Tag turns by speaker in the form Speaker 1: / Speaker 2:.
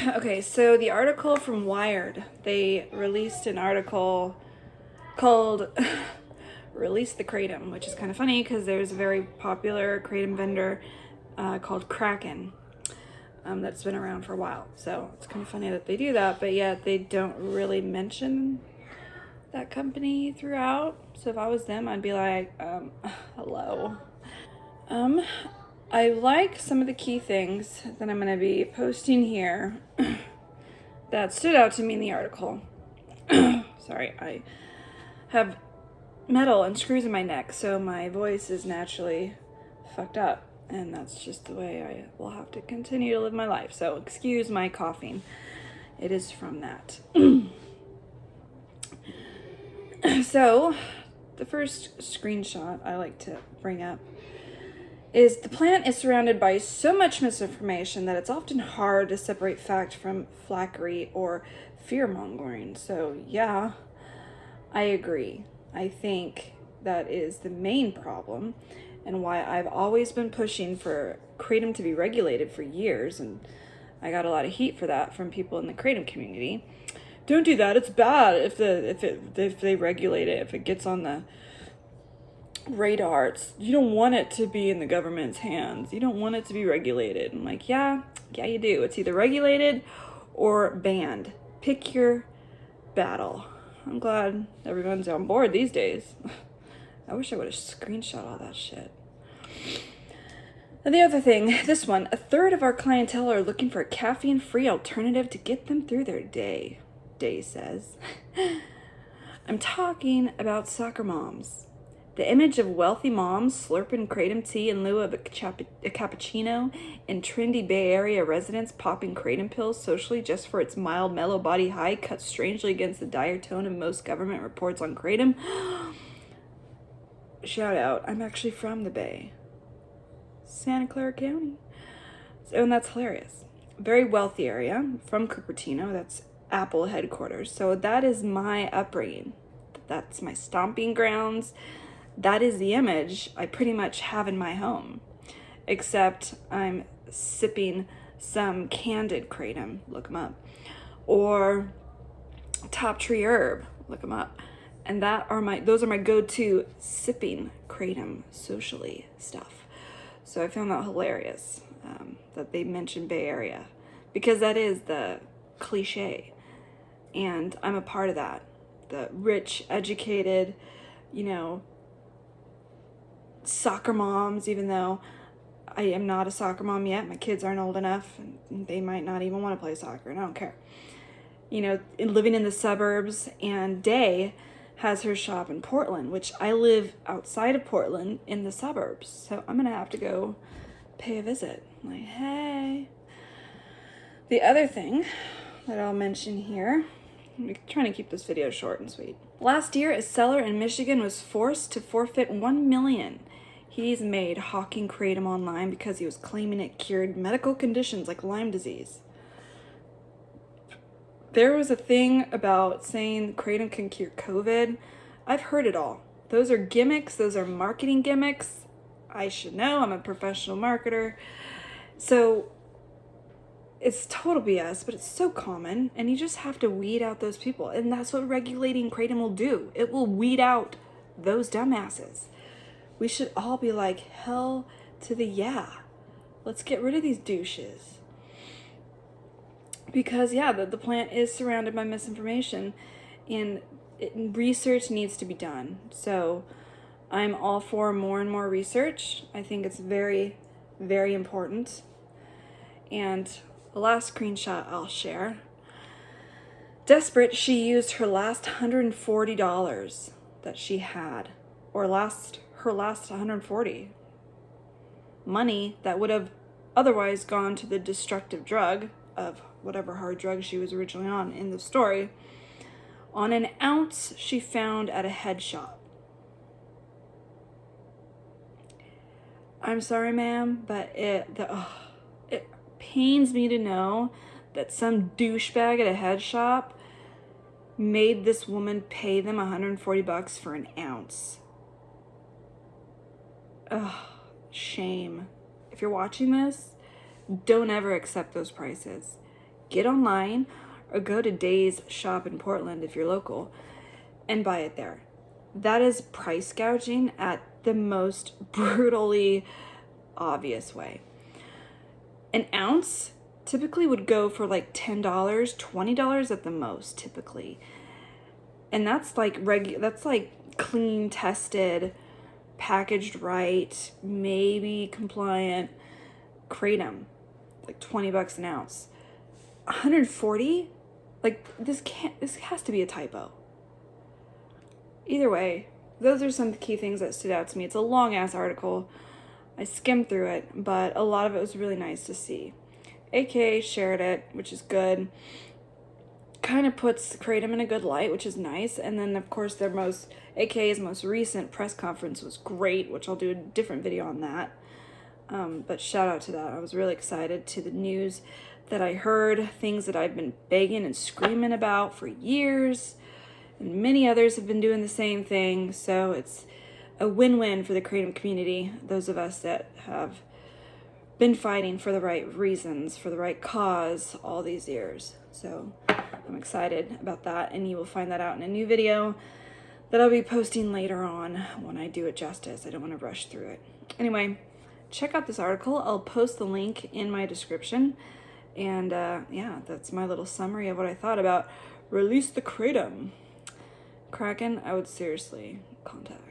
Speaker 1: Okay, so the article from Wired, they released an article called Release the Kratom, which is kind of funny because there's a very popular Kratom vendor called Kraken that's been around for a while. So it's kind of funny that they do that, but yet they don't really mention that company throughout. So if I was them, I'd be like, hello. I like some of the key things that I'm going to be posting here that stood out to me in the article. Sorry, I have metal and screws in my neck, so my voice is naturally fucked up, and that's just the way I will have to continue to live my life. So excuse my coughing. It is from that. So the first screenshot I like to bring up is the plant is surrounded by so much misinformation that it's often hard to separate fact from flackery or fear-mongering. So yeah, I agree. I think that is the main problem and why I've always been pushing for Kratom to be regulated for years, and I got a lot of heat for that from people in the Kratom community. Don't do that, it's bad if they regulate it, if it gets on the radar. You don't want it to be in the government's hands. You don't want it to be regulated. I'm like, yeah, you do. It's either regulated or banned. Pick your battle. I'm glad everyone's on board these days. I wish I would have screenshot all that shit. And the other thing, this one, a third of our clientele are looking for a caffeine-free alternative to get them through their day. Day says. I'm talking about soccer moms. The image of wealthy moms slurping Kratom tea in lieu of a cappuccino and trendy Bay Area residents popping Kratom pills socially just for its mild, mellow body high cuts strangely against the dire tone of most government reports on Kratom. Shout out, I'm actually from the Bay. Santa Clara County. And that's hilarious. Very wealthy area, from Cupertino, that's Apple headquarters. So that is my upbringing. That's my stomping grounds. That is the image I pretty much have in my home, except I'm sipping some candid Kratom, look them up, or Top Tree Herb, look them up, and those are my go-to sipping Kratom socially stuff. So I found that hilarious that they mentioned Bay Area, because that is the cliche, and I'm a part of that. The rich, educated, soccer moms, even though I am not a soccer mom yet. My kids aren't old enough, and they might not even want to play soccer, and I don't care. Living in the suburbs, and Day has her shop in Portland, which I live outside of Portland in the suburbs. So I'm going to have to go pay a visit. I'm like, hey. The other thing that I'll mention here, I'm trying to keep this video short and sweet. Last year, a seller in Michigan was forced to forfeit $1 million he's made hawking Kratom online because he was claiming it cured medical conditions like Lyme disease. There was a thing about saying Kratom can cure COVID. I've heard it all. Those are gimmicks. Those are marketing gimmicks. I should know. I'm a professional marketer. So it's total BS, but it's so common, and you just have to weed out those people. And that's what regulating Kratom will do. It will weed out those dumbasses. We should all be like, hell to the yeah. Let's get rid of these douches. Because, yeah, the plant is surrounded by misinformation, and research needs to be done. So I'm all for more and more research. I think it's very, very important. And the last screenshot I'll share. Desperate, she used her last $140 that she had, or her last 140. Money that would have otherwise gone to the destructive drug of whatever hard drug she was originally on in the story, on an ounce she found at a head shop. I'm sorry, ma'am, but it pains me to know that some douchebag at a head shop made this woman pay them $140 for an ounce. Ugh, shame. If you're watching this, don't ever accept those prices. get online or go to Days Shop in Portland if you're local and buy it there. That is price gouging at the most brutally obvious way. An ounce typically would go for like $10, $20 at the most typically. And that's like that's like clean, tested, packaged right, maybe compliant Kratom, like $20 an ounce. 140? Like this has to be a typo. Either way, those are some key things that stood out to me. It's a long ass article. I skimmed through it, but a lot of it was really nice to see. AK shared it, which is good. Kind of puts Kratom in a good light, which is nice. And then, of course, AK's most recent press conference was great, which I'll do a different video on that. But shout out to that. I was really excited to the news that I heard, things that I've been begging and screaming about for years. And many others have been doing the same thing. So it's a win-win for the Kratom community, those of us that have been fighting for the right reasons, for the right cause all these years. So I'm excited about that, and you will find that out in a new video that I'll be posting later on when I do it justice. I don't want to rush through it. Anyway, check out this article. I'll post the link in my description. And yeah, that's my little summary of what I thought about Release the Kratom. Kraken, I would seriously contact.